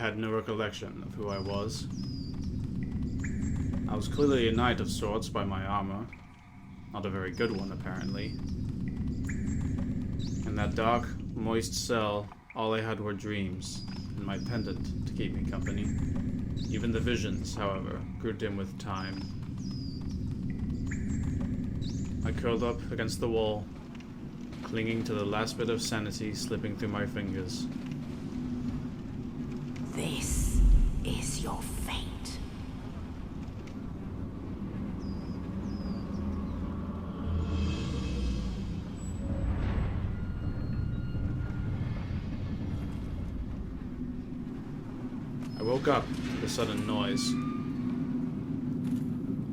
had no recollection of who I was. I was clearly a knight of sorts by my armor. Not a very good one, apparently. In that dark, moist cell, all I had were dreams, and my pendant to keep me company. Even the visions, however, grew dim with time. I curled up against the wall, clinging to the last bit of sanity slipping through my fingers. This is your fate. I woke up to the sudden noise.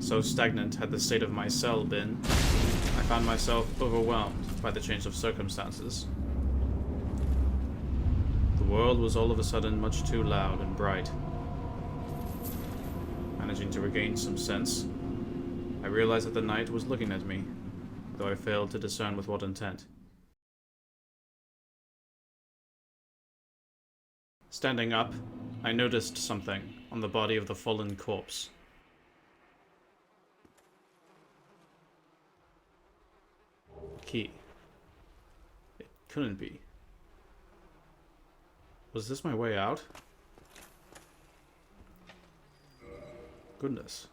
So stagnant had the state of my cell been, I found myself overwhelmed by the change of circumstances. The world was all of a sudden much too loud and bright. Managing to regain some sense, I realized that the night was looking at me, though I failed to discern with what intent. Standing up, I noticed something on the body of the fallen corpse. Key. It couldn't be. Was this my way out? Goodness.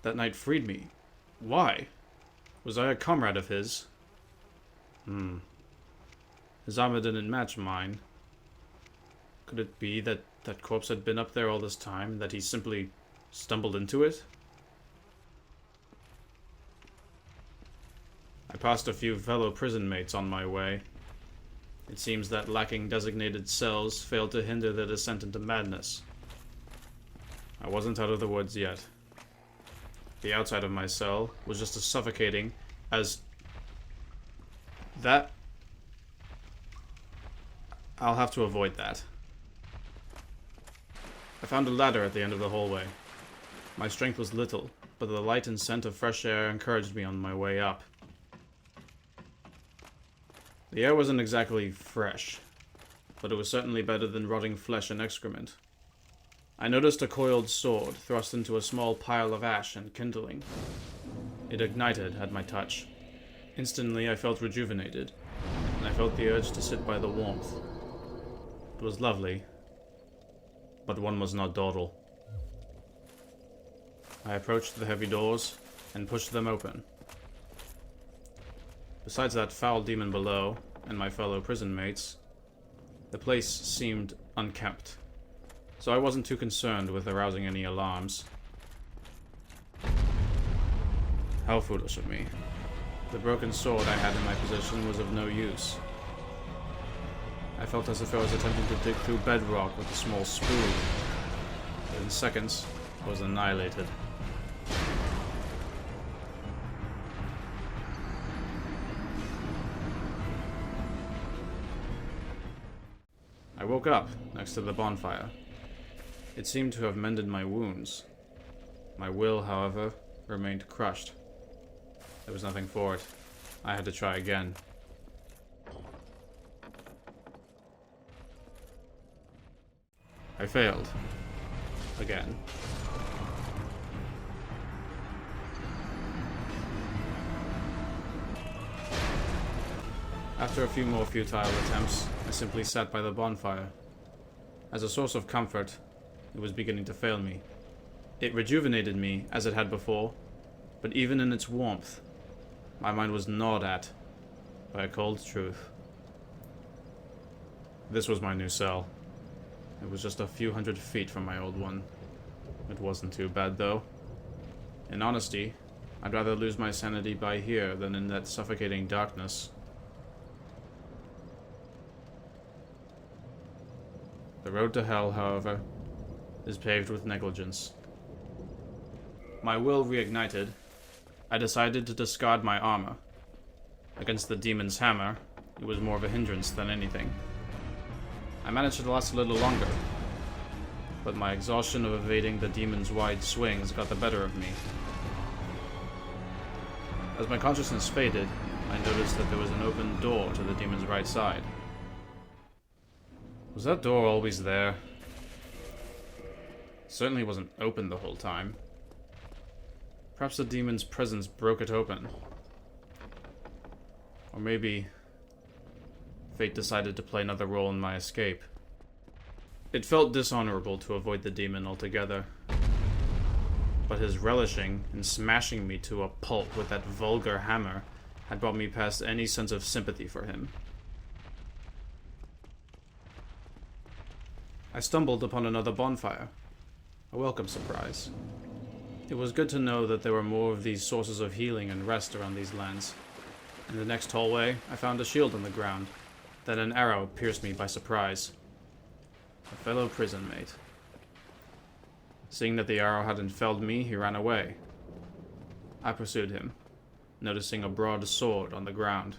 That knight freed me. Why? Was I a comrade of his? His armor didn't match mine. Could it be that that corpse had been up there all this time, and that he simply stumbled into it? I passed a few fellow prison mates on my way. It seems that lacking designated cells failed to hinder their descent into madness. I wasn't out of the woods yet. The outside of my cell was just as suffocating as that. I'll have to avoid that. I found a ladder at the end of the hallway. My strength was little, but the light and scent of fresh air encouraged me on my way up. The air wasn't exactly fresh, but it was certainly better than rotting flesh and excrement. I noticed a coiled sword thrust into a small pile of ash and kindling. It ignited at my touch. Instantly I felt rejuvenated, and I felt the urge to sit by the warmth. It was lovely, but one must not dawdle. I approached the heavy doors and pushed them open. Besides that foul demon below, and my fellow prison mates, the place seemed unkempt, so I wasn't too concerned with arousing any alarms. How foolish of me. The broken sword I had in my possession was of no use. I felt as if I was attempting to dig through bedrock with a small spoon. Within seconds, I was annihilated. I woke up next to the bonfire. It seemed to have mended my wounds. My will, however, remained crushed. There was nothing for it. I had to try again. I failed. Again. After a few more futile attempts, I simply sat by the bonfire. As a source of comfort, it was beginning to fail me. It rejuvenated me, as it had before, but even in its warmth, my mind was gnawed at by a cold truth. This was my new cell. It was just a few hundred feet from my old one. It wasn't too bad, though. In honesty, I'd rather lose my sanity by here than in that suffocating darkness. The road to hell, however, is paved with negligence. My will reignited, I decided to discard my armor. Against the demon's hammer, it was more of a hindrance than anything. I managed to last a little longer, but my exhaustion of evading the demon's wide swings got the better of me. As my consciousness faded, I noticed that there was an open door to the demon's right side. Was that door always there? Certainly wasn't open the whole time. Perhaps the demon's presence broke it open. Or maybe fate decided to play another role in my escape. It felt dishonorable to avoid the demon altogether. But his relishing in smashing me to a pulp with that vulgar hammer had brought me past any sense of sympathy for him. I stumbled upon another bonfire. A welcome surprise. It was good to know that there were more of these sources of healing and rest around these lands. In the next hallway, I found a shield on the ground. Then an arrow pierced me by surprise. A fellow prison mate. Seeing that the arrow hadn't felled me, he ran away. I pursued him, noticing a broad sword on the ground.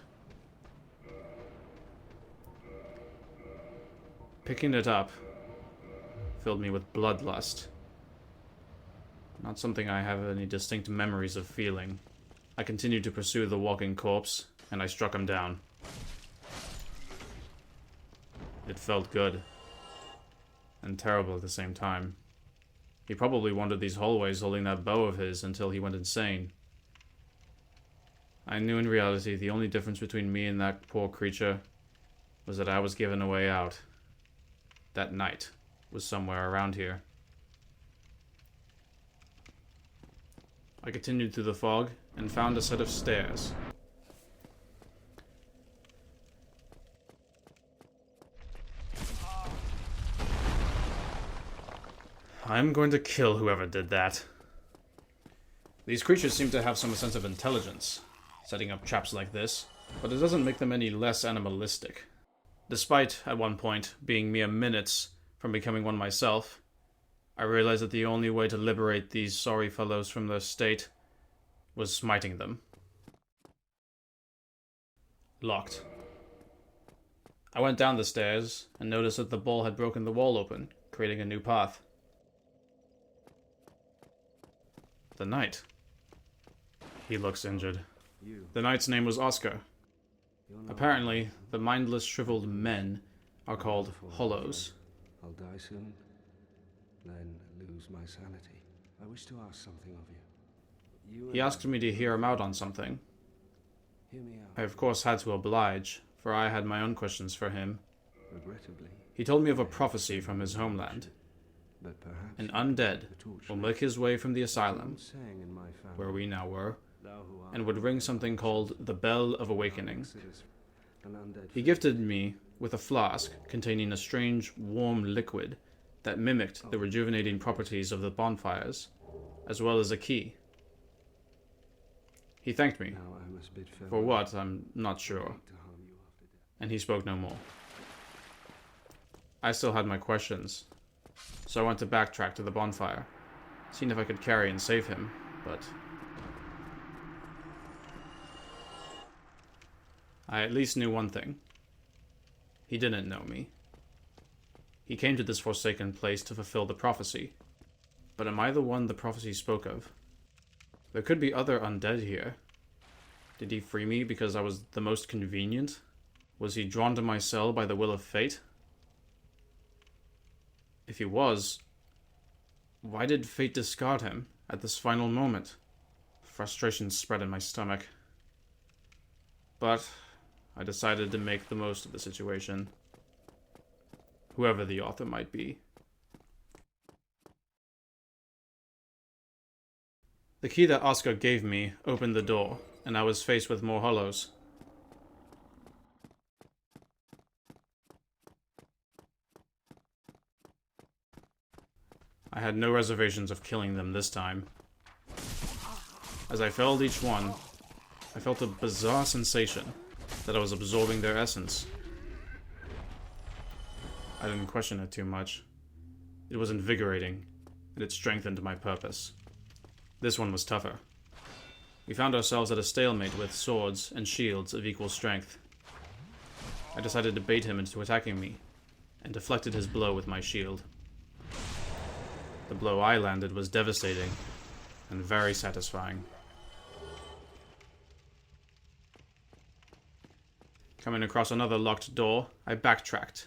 Picking it up filled me with bloodlust. Not something I have any distinct memories of feeling. I continued to pursue the walking corpse, and I struck him down. It felt good. And terrible at the same time. He probably wandered these hallways holding that bow of his until he went insane. I knew in reality the only difference between me and that poor creature was that I was given a way out. That night was somewhere around here. I continued through the fog and found a set of stairs. I'm going to kill whoever did that. These creatures seem to have some sense of intelligence, setting up traps like this, but it doesn't make them any less animalistic. Despite, at one point, being mere minutes from becoming one myself, I realized that the only way to liberate these sorry fellows from their state was smiting them. Locked. I went down the stairs and noticed that the bull had broken the wall open, creating a new path. The knight. He looks injured. The knight's name was Oscar. Apparently, the mindless, shriveled men are called hollows. I'll die soon, then lose my sanity. I wish to ask something of you. He asked me to hear him out on something. Hear me out. I of course had to oblige, for I had my own questions for him. Regrettably, He told me of a prophecy from his homeland. but perhaps An undead will make his way from the asylum, saying in my family, where we now were, thou who art and would ring something called the Bell of Awakening. an undead He gifted me with a flask containing a strange, warm liquid that mimicked the rejuvenating properties of the bonfires, as well as a key. He thanked me. now I must bid farewell For what, I'm not sure, to harm you after death. and he spoke no more. I still had my questions, so I went to backtrack to the bonfire, seeing if I could carry and save him, but I at least knew one thing. He didn't know me. He came to this forsaken place to fulfill the prophecy. But am I the one the prophecy spoke of? There could be other undead here. Did he free me because I was the most convenient? Was he drawn to my cell by the will of fate? If he was, why did fate discard him at this final moment? Frustration spread in my stomach. But I decided to make the most of the situation, whoever the author might be. The key that Oscar gave me opened the door, and I was faced with more hollows. I had no reservations of killing them this time. As I felled each one, I felt a bizarre sensation that I was absorbing their essence. I didn't question it too much. It was invigorating, and it strengthened my purpose. This one was tougher. We found ourselves at a stalemate with swords and shields of equal strength. I decided to bait him into attacking me, and deflected his blow with my shield. The blow I landed was devastating, and very satisfying. Coming across another locked door, I backtracked.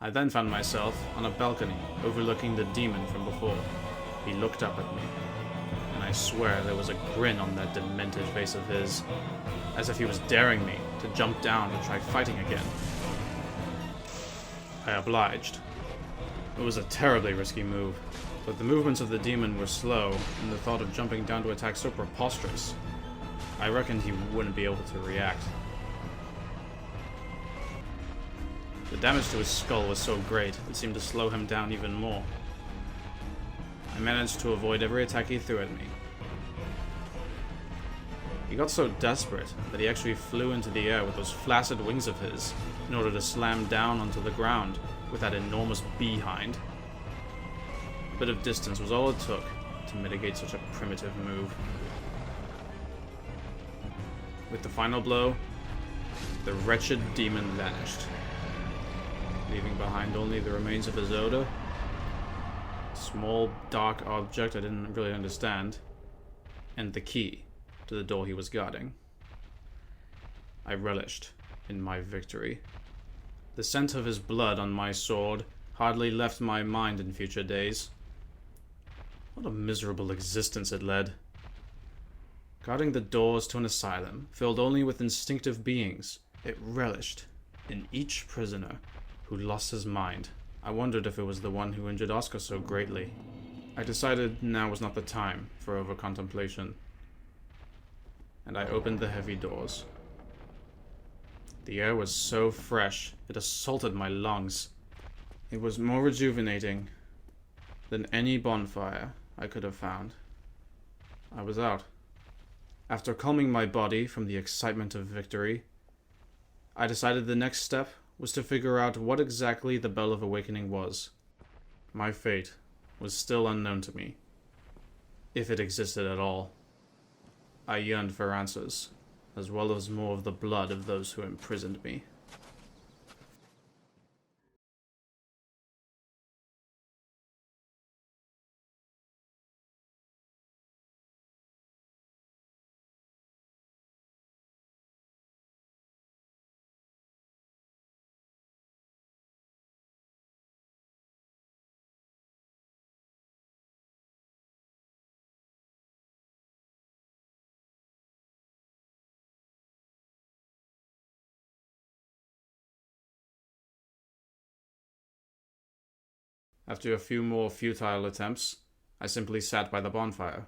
I then found myself on a balcony overlooking the demon from before. He looked up at me, and I swear there was a grin on that demented face of his, as if he was daring me to jump down and try fighting again. I obliged. It was a terribly risky move, but the movements of the demon were slow, and the thought of jumping down to attack so preposterous. I reckoned he wouldn't be able to react. The damage to his skull was so great, it seemed to slow him down even more. I managed to avoid every attack he threw at me. He got so desperate that he actually flew into the air with those flaccid wings of his in order to slam down onto the ground with that enormous behind. A bit of distance was all it took to mitigate such a primitive move. With the final blow, the wretched demon vanished, leaving behind only the remains of his odor, a small dark object I didn't really understand, and the key to the door he was guarding. I relished in my victory. The scent of his blood on my sword hardly left my mind in future days. What a miserable existence it led. Guarding the doors to an asylum filled only with instinctive beings, it relished in each prisoner who lost his mind. I wondered if it was the one who injured Oscar so greatly. I decided now was not the time for over-contemplation, and I opened the heavy doors. The air was so fresh, it assaulted my lungs. It was more rejuvenating than any bonfire I could have found. I was out. After calming my body from the excitement of victory, I decided the next step was to figure out what exactly the Bell of Awakening was. My fate was still unknown to me, if it existed at all. I yearned for answers, as well as more of the blood of those who imprisoned me. After a few more futile attempts, I simply sat by the bonfire,